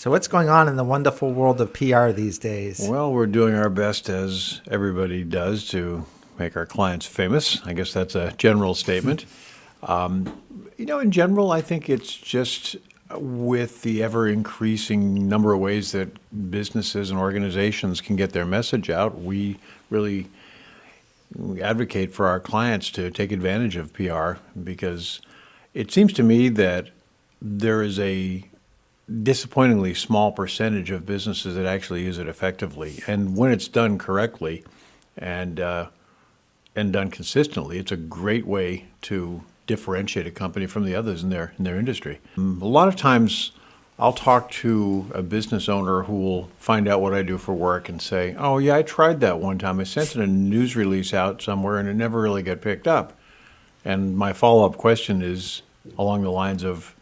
So what's going on in the wonderful world of PR these days? Well, we're doing our best, as everybody does, to make our clients famous. I guess that's a general statement. In general, I think it's just with the ever increasing number of ways that businesses and organizations can get their message out, we really advocate for our clients to take advantage of PR because it seems to me that there is a disappointingly small percentage of businesses that actually use it effectively. And when it's done correctly and done consistently, it's a great way to differentiate a company from the others in their industry. A lot of times I'll talk to a business owner who will find out what I do for work and say, "Oh yeah, I tried that one time. I sent a news release out somewhere and it never really got picked up." And my follow-up question is along the lines of,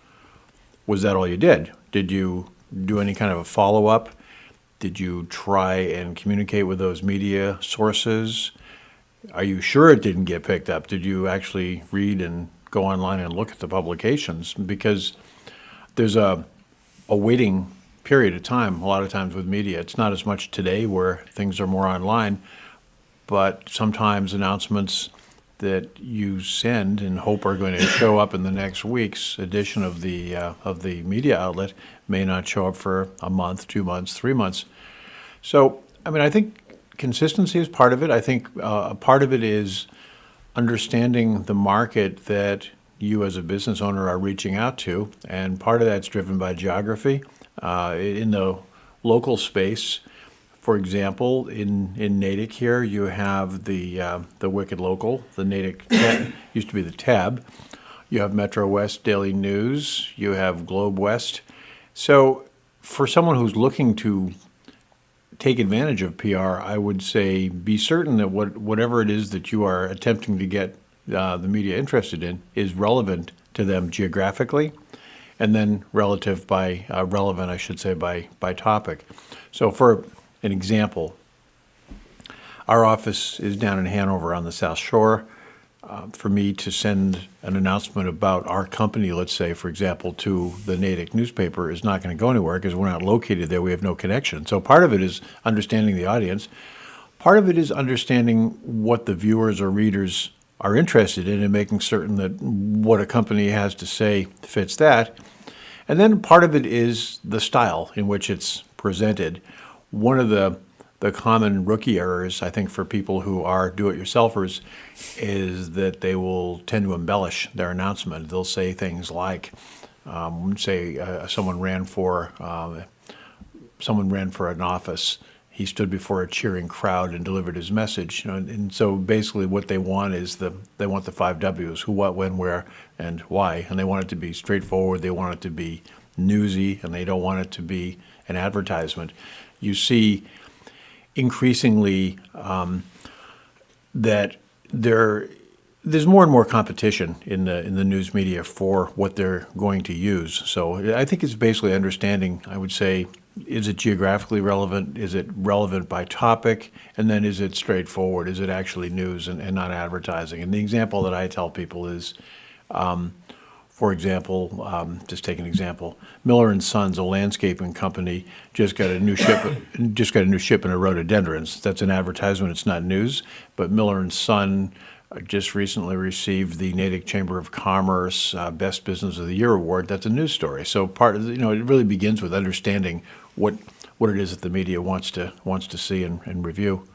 was that all you did? Did you do any kind of a follow-up? Did you try and communicate with those media sources? Are you sure it didn't get picked up? Did you actually read and go online and look at the publications? Because there's a waiting period of time a lot of times with media. It's not as much today where things are more online, but sometimes announcements that you send and hope are going to show up in the next week's edition of the media outlet may not show up for a month, 2 months, 3 months. So, I think consistency is part of it. I think a part of it is understanding the market that you as a business owner are reaching out to, and part of that's driven by geography. In the local space, for example, in Natick here, you have the Wicked Local. The Natick used to be the Tab. You have Metro West Daily News. You have Globe West. So for someone who's looking to take advantage of PR, I would say be certain that whatever it is that you are attempting to get the media interested in is relevant to them geographically, and then relevant, I should say, by topic. So for an example, our office is down in Hanover on the South Shore. For me to send an announcement about our company, let's say, for example, to the Natick newspaper is not going to go anywhere because we're not located there. We have no connection. So part of it is understanding the audience. Part of it is understanding what the viewers or readers are interested in and making certain that what a company has to say fits that. And then part of it is the style in which it's presented. One of the common rookie errors, I think, for people who are do-it-yourselfers is that they will tend to embellish their announcement. They'll say things like, someone ran for an office. He stood before a cheering crowd and delivered his message. And so basically what they want is they want the 5 W's: who, what, when, where, and why. And they want it to be straightforward. They want it to be newsy, and they don't want it to be an advertisement. You see increasingly that there's more and more competition in the news media for what they're going to use. So I think it's basically understanding, I would say, is it geographically relevant? Is it relevant by topic? And then is it straightforward? Is it actually news and not advertising? And the example that I tell people is, for example, just take an example. Miller and Sons, a landscaping company, just got a new shipment of rhododendrons. That's an advertisement. It's not news. But Miller and Son just recently received the Natick Chamber of Commerce Best Business of the Year award. That's a news story. So it really begins with understanding what it is that the media wants to see and review.